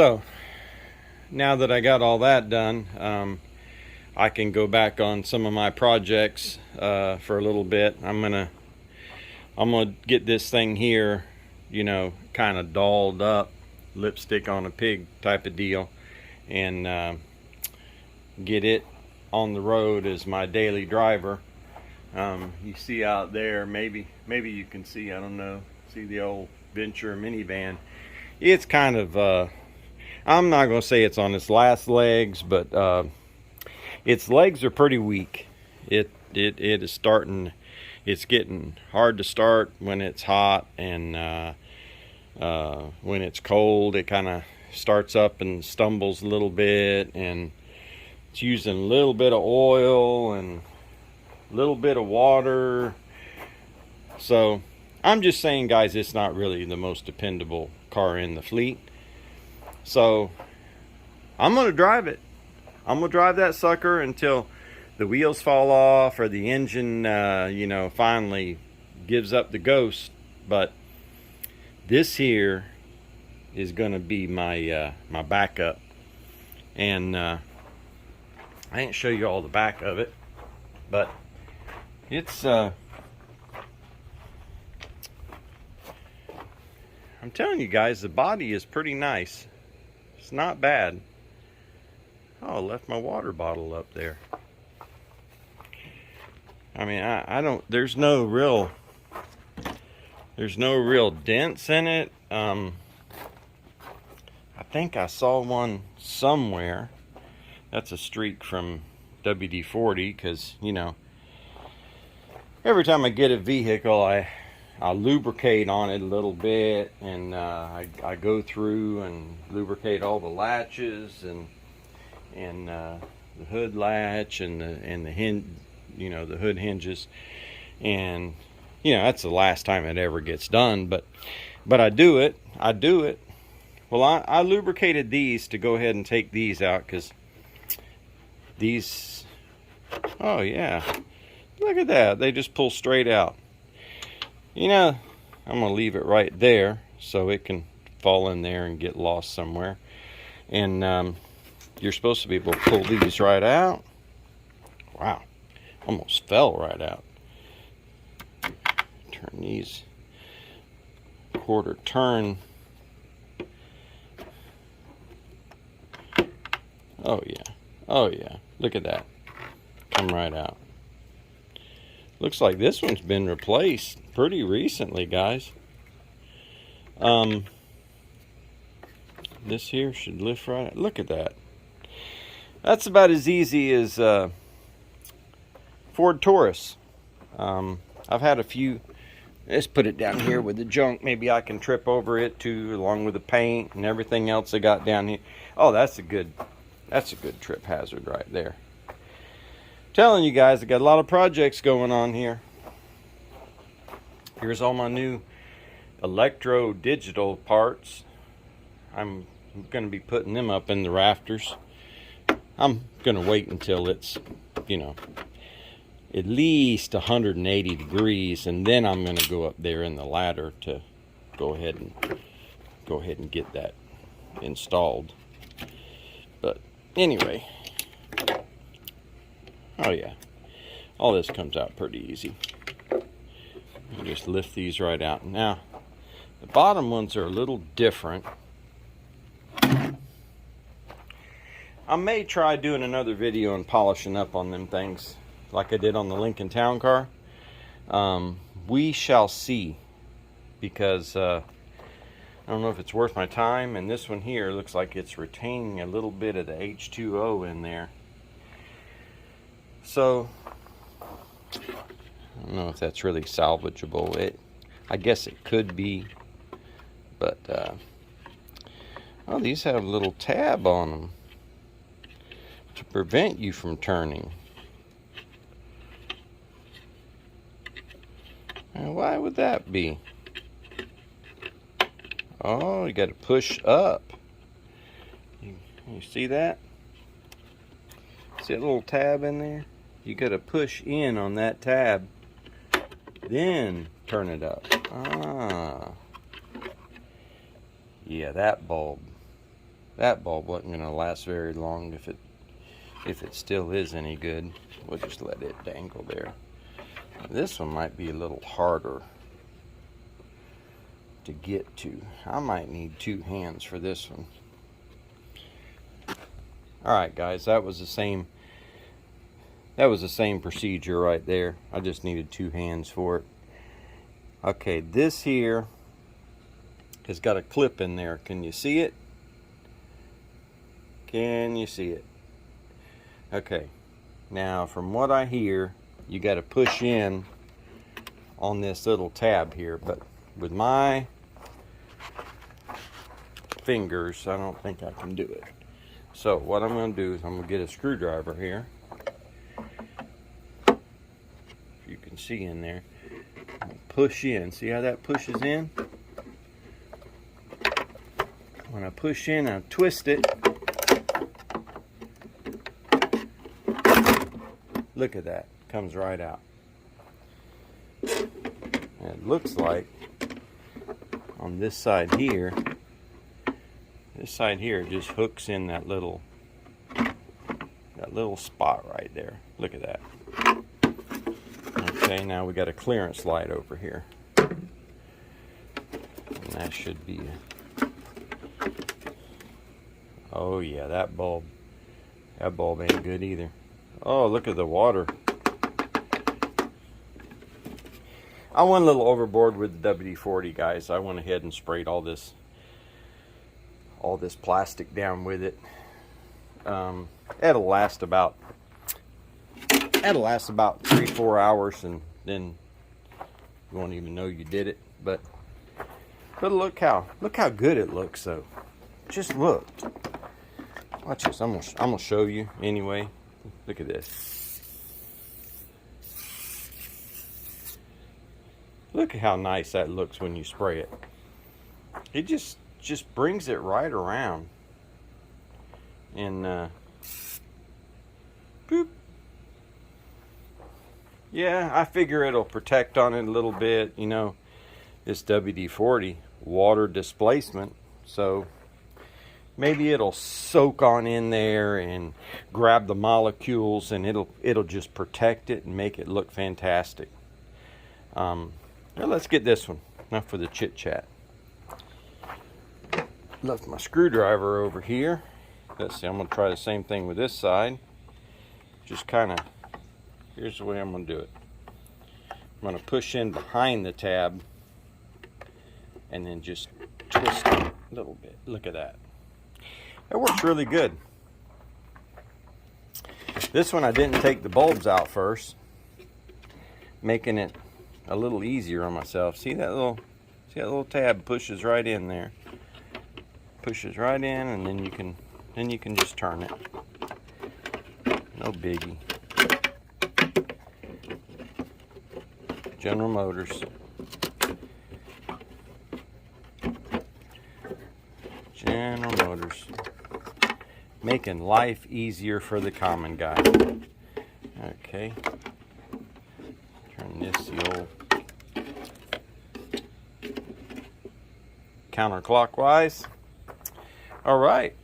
So now that I got all that done, I can go back on some of my projects for a little bit. I'm gonna get this thing here, you know, kind of dolled up, lipstick on a pig type of deal, and get it on the road as my daily driver. You see out there, maybe you can see, I don't know, see the old Venture minivan. It's kind of I'm not going to say it's on its last legs, but its legs are pretty weak. It is starting, it's getting hard to start when it's hot, and when it's cold it kind of starts up and stumbles a little bit, and it's using a little bit of oil and a little bit of water. So I'm just saying, guys, it's not really the most dependable car in the fleet. So I'm gonna drive it. I'm gonna drive that sucker until the wheels fall off or the engine you know, finally gives up the ghost. But this here is gonna be my my backup, and I didn't show you all the back of it, but it's I'm telling you guys, the body is pretty nice. It's not bad. Oh, I left my water bottle up there. I mean, I don't, there's no real dents in it. I think I saw one somewhere. That's a streak from WD-40, because, you know, every time I get a vehicle, I lubricate on it a little bit, and I go through and lubricate all the latches and the hood latch and the hinge, you know, the hood hinges, and you know, that's the last time it ever gets done. But I do it. Well, I lubricated these to go ahead and take these out, because these, oh yeah, look at that, they just pull straight out. You know, I'm gonna leave it right there so it can fall in there and get lost somewhere. And you're supposed to be able to pull these right out. Wow, almost fell right out. Turn these quarter turn. Oh yeah, look at that, come right out. Looks like this one's been replaced pretty recently, guys. This here should lift right out. Look at that. That's about as easy as Ford Taurus. I've had a few. Let's put it down here with the junk. Maybe I can trip over it too, along with the paint and everything else I got down here. Oh, that's a good trip hazard right there. Telling you guys, I got a lot of projects going on here. Here's all my new electro digital parts. I'm going to be putting them up in the rafters. I'm going to wait until it's, you know, at least 180 degrees, and then I'm going to go up there in the ladder to go ahead and get that installed. But anyway, oh yeah, all this comes out pretty easy. You just lift these right out. Now, the bottom ones are a little different. I may try doing another video and polishing up on them things like I did on the Lincoln Town Car. We shall see, because I don't know if it's worth my time. And this one here looks like it's retaining a little bit of the H2O in there. So I don't know if that's really salvageable. I guess it could be, but oh, these have a little tab on them to prevent you from turning. Now, why would that be? Oh, you got to push up. You see that? See that little tab in there? You got to push in on that tab, then turn it up. Ah, yeah, that bulb that bulb wasn't going to last very long if it still is any good. We'll just let it dangle there. This one might be a little harder to get to. I might need 2 hands for this one. Alright guys, that was the same procedure right there. I just needed 2 hands for it. Okay, this here has got a clip in there. Can you see it? Can you see it? Okay, now from what I hear, you got to push in on this little tab here, but with my fingers, I don't think I can do it. So what I'm going to do is I'm going to get a screwdriver here. If you can see in there. Push in. See how that pushes in? When I push in, I twist it. Look at that. Comes right out. And it looks like on this side here, it just hooks in that little spot right there. Look at that. Okay, now we got a clearance light over here. And that should be oh yeah, that bulb ain't good either. Oh, look at the water. I went a little overboard with the WD-40, guys. I went ahead and sprayed all this plastic down with it. It'll last about 3-4 hours, and then you won't even know you did it. But look how good it looks though. Just look. Watch this. I'm gonna show you anyway. Look at this. Look at how nice that looks when you spray it. It just brings it right around. And boop. Yeah, I figure it'll protect on it a little bit. You know, this WD-40 water displacement, so maybe it'll soak on in there and grab the molecules, and it'll just protect it and make it look fantastic. Well, let's get this one. Enough for the chit chat. Left my screwdriver over here. Let's see, I'm gonna try the same thing with this side. Just kind of, here's the way I'm gonna do it. I'm gonna push in behind the tab and then just twist it a little bit. Look at that. That works really good. This one I didn't take the bulbs out first, making it a little easier on myself. See that little tab pushes right in there. Pushes right in, and then you can just turn it. No biggie. General Motors. General Motors. Making life easier for the common guy. Okay. Turn this the old counterclockwise. All right.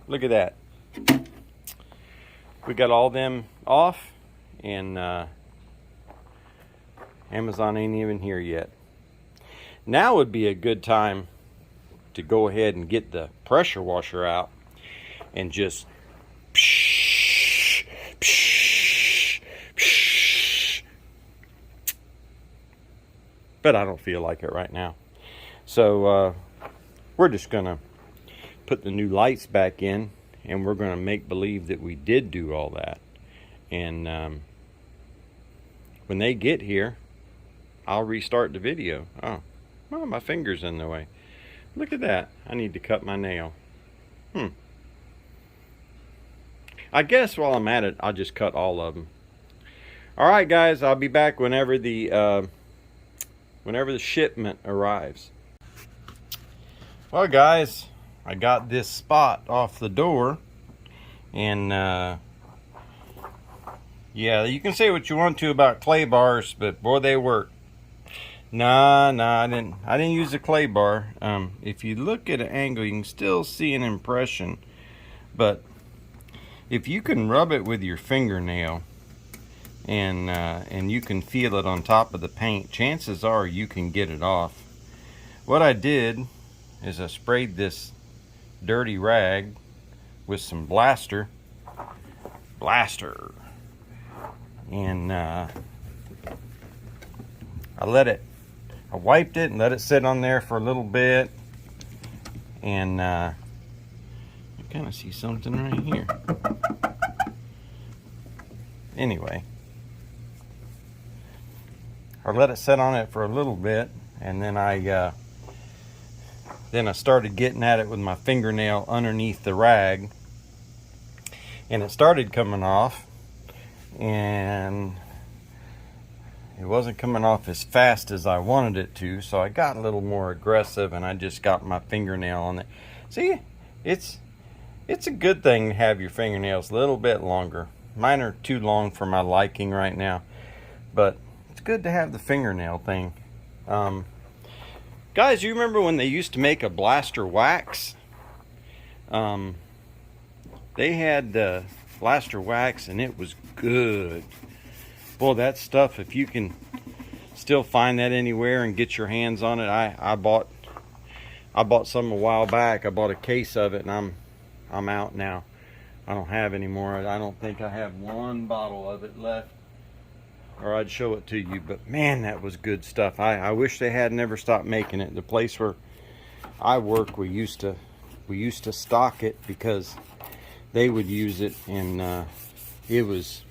Look at that. We got all them off, and Amazon ain't even here yet. Now would be a good time to go ahead and get the pressure washer out and just psh, psh, psh. But I don't feel like it right now. So we're just gonna put the new lights back in, and we're gonna make believe that we did do all that. And when they get here, I'll restart the video. Oh, well, my finger's in the way. Look at that. I need to cut my nail. I guess while I'm at it, I'll just cut all of them. Alright guys, I'll be back whenever the shipment arrives. Well guys, I got this spot off the door, and yeah, you can say what you want to about clay bars, but boy, they work. Nah, I didn't use a clay bar. If you look at an angle, you can still see an impression But if you can rub it with your fingernail and you can feel it on top of the paint, chances are you can get it off. What I did is I sprayed this dirty rag with some blaster, and I wiped it and let it sit on there for a little bit, and you kind of see something right here. Anyway, I let it sit on it for a little bit, and then I started getting at it with my fingernail underneath the rag, and it started coming off, and it wasn't coming off as fast as I wanted it to, so I got a little more aggressive, and I just got my fingernail on it. See, it's a good thing to have your fingernails a little bit longer. Mine are too long for my liking right now, but it's good to have the fingernail thing. Guys, you remember when they used to make a blaster wax? They had blaster wax, and it was good. Boy, that stuff, if you can still find that anywhere and get your hands on it. I bought some a while back. I bought a case of it, and I'm out now. I don't have any more. I don't think I have one bottle of it left, or I'd show it to you. But man, that was good stuff. I wish they had never stopped making it. The place where I work, we used to stock it because they would use it, and it was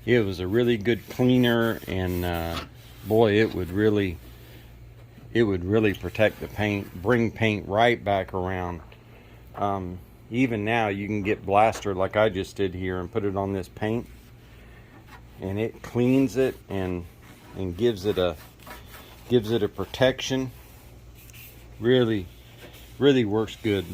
a really good cleaner, and boy, it would really protect the paint, bring paint right back around. Even now, you can get blaster like I just did here and put it on this paint, and it cleans it and gives it a protection. Really works good.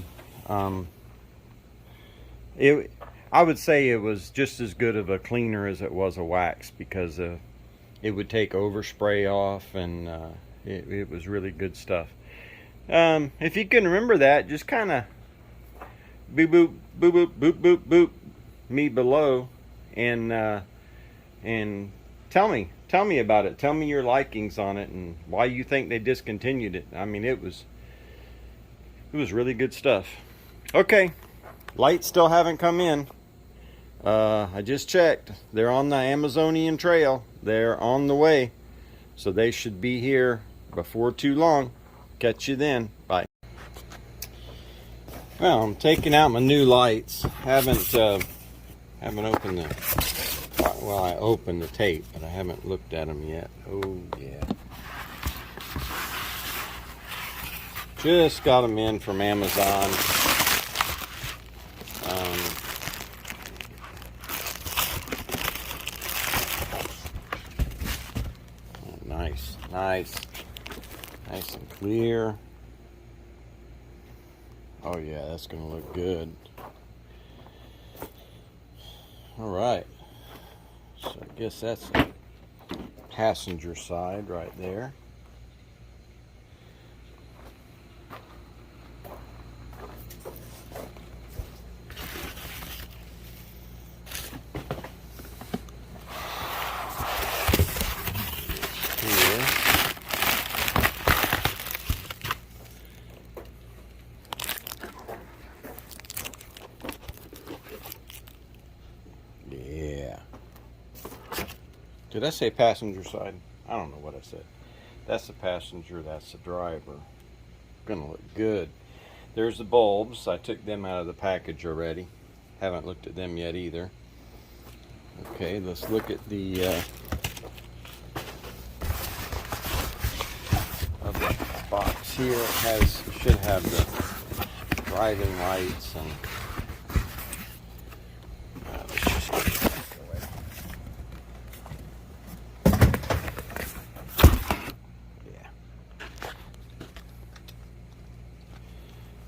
I would say it was just as good of a cleaner as it was a wax, because it would take overspray off, and it was really good stuff. If you can remember that, just kind of boop boop boop boop boop boop boop me below, and tell me about it. Tell me your likings on it and why you think they discontinued it. I mean, it was really good stuff. Okay, lights still haven't come in. I just checked. They're on the Amazonian Trail. They're on the way, so they should be here before too long. Catch you then. Bye. Well, I'm taking out my new lights. Haven't opened the. Well, I opened the tape, but I haven't looked at them yet. Oh yeah. Just got them in from Amazon. Nice and clear. Oh yeah, that's gonna look good. All right, so I guess that's the passenger side right there. Yeah. Did I say passenger side? I don't know what I said. That's the passenger, that's the driver. Gonna look good. There's the bulbs. I took them out of the package already. Haven't looked at them yet either. Okay, let's look at the of the box here. It should have the driving lights, and let's just get it back away. Yeah,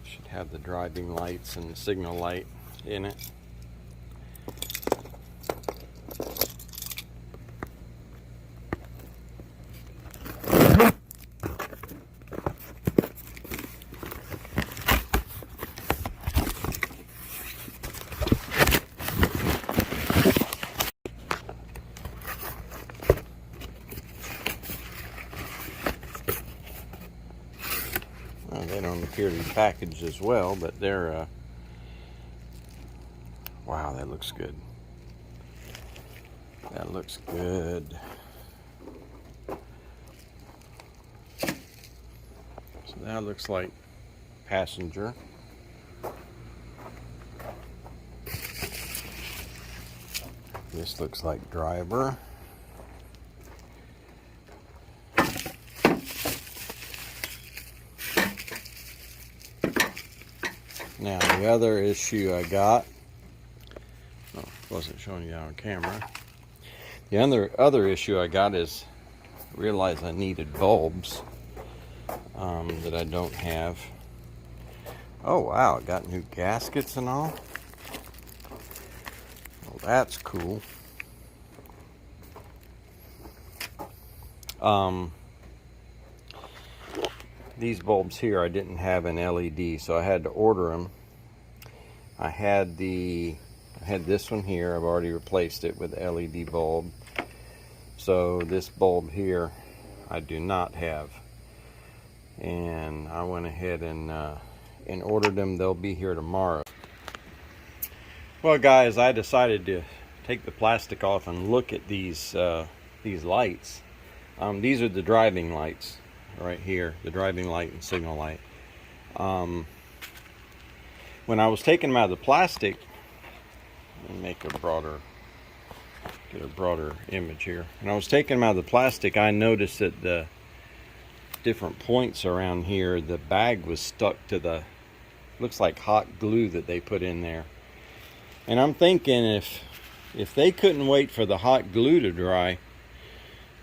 should have the driving lights and the signal light in it. packaged as well, but they're wow, that looks good. That looks good. So that looks like passenger. This looks like driver. Now the other issue I got, oh, wasn't showing you on camera. The other issue I got is I realized I needed bulbs that I don't have. Oh wow, got new gaskets and all. Well, that's cool. These bulbs here I didn't have an LED, so I had to order them. I had this one here. I've already replaced it with LED bulb. So this bulb here I do not have, and I went ahead and ordered them. They'll be here tomorrow. Well, guys, I decided to take the plastic off and look at these lights. These are the driving lights right here, the driving light and signal light. When I was taking them out of the plastic, let me make get a broader image here. When I was taking them out of the plastic, I noticed that the different points around here, the bag was stuck to the, looks like hot glue that they put in there. And I'm thinking if they couldn't wait for the hot glue to dry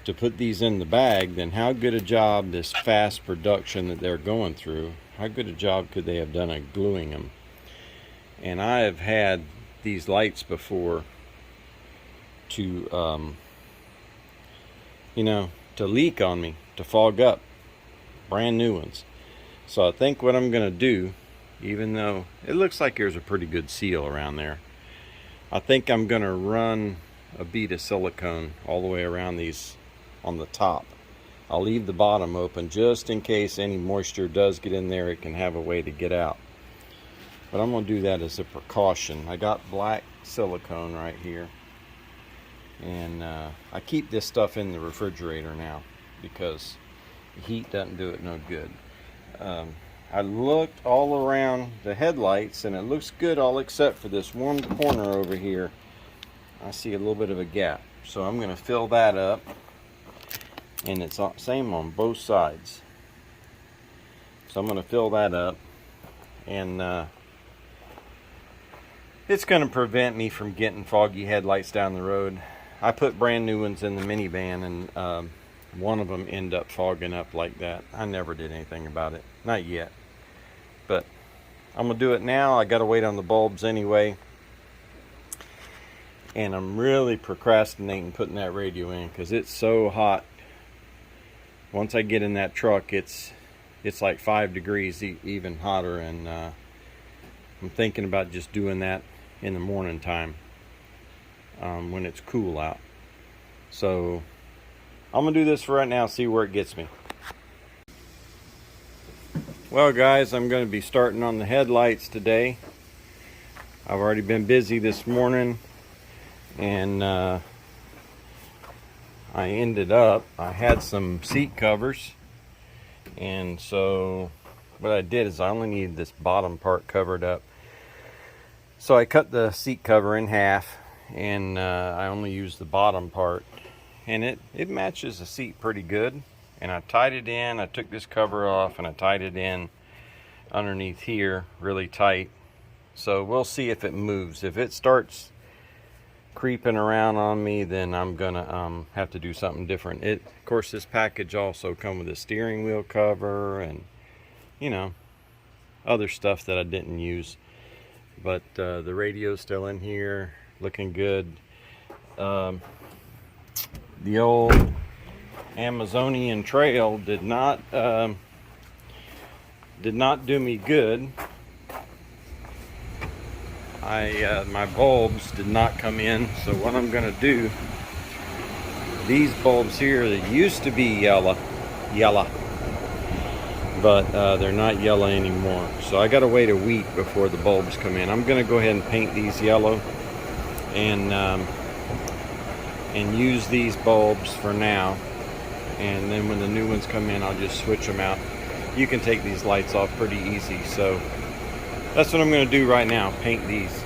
to put these in the bag, then how good a job, this fast production that they're going through, how good a job could they have done at gluing them? And I have had these lights before to to leak on me, to fog up, brand new ones. So I think what I'm gonna do, even though it looks like there's a pretty good seal around there, I think I'm gonna run a bead of silicone all the way around these on the top. I'll leave the bottom open just in case any moisture does get in there, it can have a way to get out. But I'm going to do that as a precaution. I got black silicone right here, and I keep this stuff in the refrigerator now because the heat doesn't do it no good. I looked all around the headlights and it looks good all except for this one corner over here. I see a little bit of a gap, so I'm going to fill that up, and it's same on both sides. So I'm going to fill that up, and it's going to prevent me from getting foggy headlights down the road. I put brand new ones in the minivan, and one of them ended up fogging up like that. I never did anything about it, not yet, but I'm going to do it now. I got to wait on the bulbs anyway. And I'm really procrastinating putting that radio in because it's so hot. Once I get in that truck, it's like 5 degrees even hotter, and I'm thinking about just doing that in the morning time when it's cool out. So I'm gonna do this for right now, see where it gets me. Well, guys, I'm going to be starting on the headlights today. I've already been busy this morning, and I had some seat covers, and so what I did is I only needed this bottom part covered up. So I cut the seat cover in half, and I only used the bottom part, and it matches the seat pretty good. And I tied it in. I took this cover off and I tied it in underneath here really tight. So we'll see if it moves. If it starts creeping around on me, then I'm gonna have to do something different. Of course, this package also comes with a steering wheel cover and other stuff that I didn't use. But the radio's still in here, looking good. The old Amazonian Trail did not do me good. My bulbs did not come in, so what I'm gonna do, these bulbs here, they used to be yellow, but they're not yellow anymore. So I gotta wait a week before the bulbs come in. I'm gonna go ahead and paint these yellow and use these bulbs for now, and then when the new ones come in, I'll just switch them out. You can take these lights off pretty easy, so that's what I'm gonna do right now, paint these.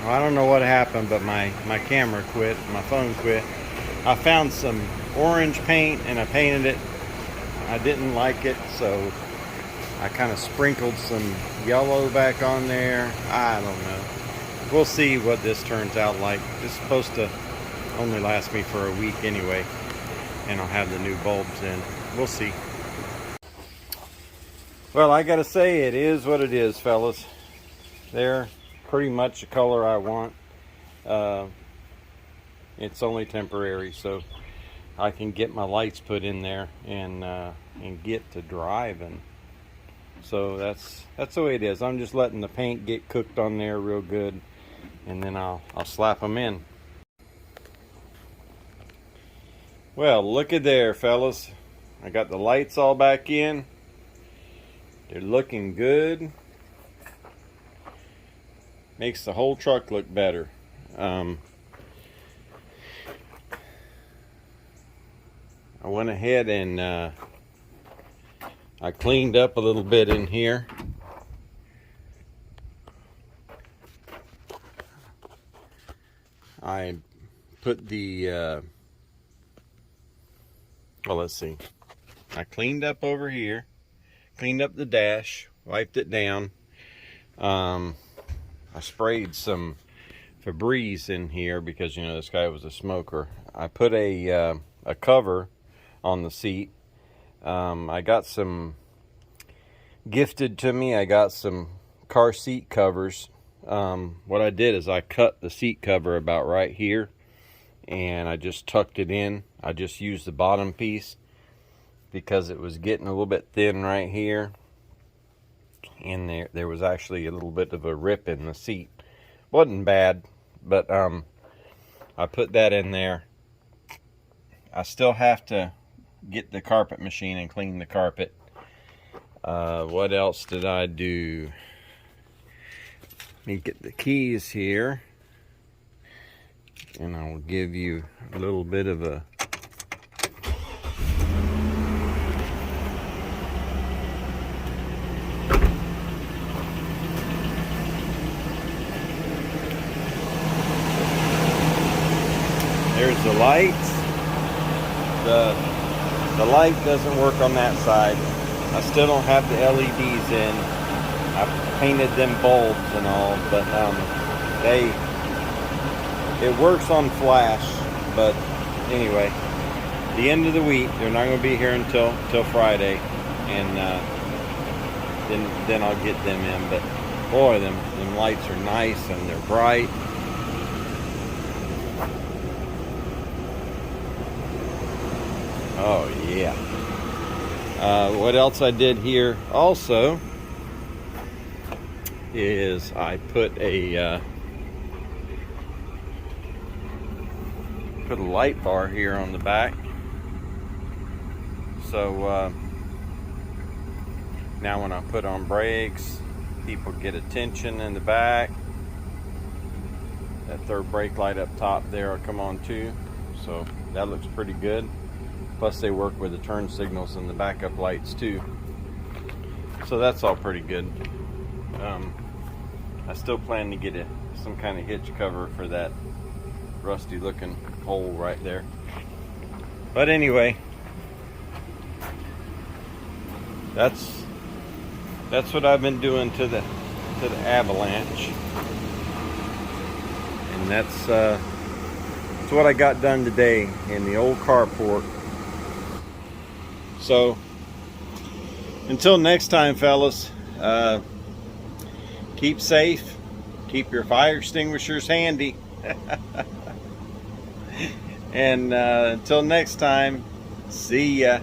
Well, I don't know what happened, but my camera quit, my phone quit. I found some orange paint and I painted it. I didn't like it, so I kind of sprinkled some yellow back on there. I don't know. We'll see what this turns out like. This is supposed to only last me for a week anyway, and I'll have the new bulbs in. We'll see. Well, I gotta say, it is what it is, fellas. They're pretty much the color I want. It's only temporary, so I can get my lights put in there and get to driving. So that's the way it is. I'm just letting the paint get cooked on there real good, and then I'll slap them in. Well, look at there, fellas. I got the lights all back in. They're looking good. Makes the whole truck look better. I went ahead and I cleaned up a little bit in here. I put the well, let's see. I cleaned up over here, cleaned up the dash, wiped it down. I sprayed some Febreze in here because, you know, this guy was a smoker. I put a cover on the seat. I got some gifted to me. I got some car seat covers. What I did is I cut the seat cover about right here, and I just tucked it in. I just used the bottom piece because it was getting a little bit thin right here, and there was actually a little bit of a rip in the seat. Wasn't bad, but I put that in there. I still have to get the carpet machine and clean the carpet. What else did I do? Let me get the keys here, and I'll give you a little bit of a there's the lights. The light doesn't work on that side. I still don't have the LEDs in. I painted them bulbs and all, but it works on flash. But anyway, the end of the week, they're not going to be here until Friday, and then I'll get them in. But boy, them lights are nice and they're bright. Oh yeah. What else I did here also is I put a light bar here on the back. So now when I put on brakes, people get attention in the back. That third brake light up top there will come on too. So that looks pretty good. Plus they work with the turn signals and the backup lights too. So that's all pretty good. I still plan to get some kind of hitch cover for that rusty looking hole right there. But anyway, that's what I've been doing to the Avalanche, and that's what I got done today in the old carport. So until next time, fellas, keep safe, keep your fire extinguishers handy, and until next time, see ya.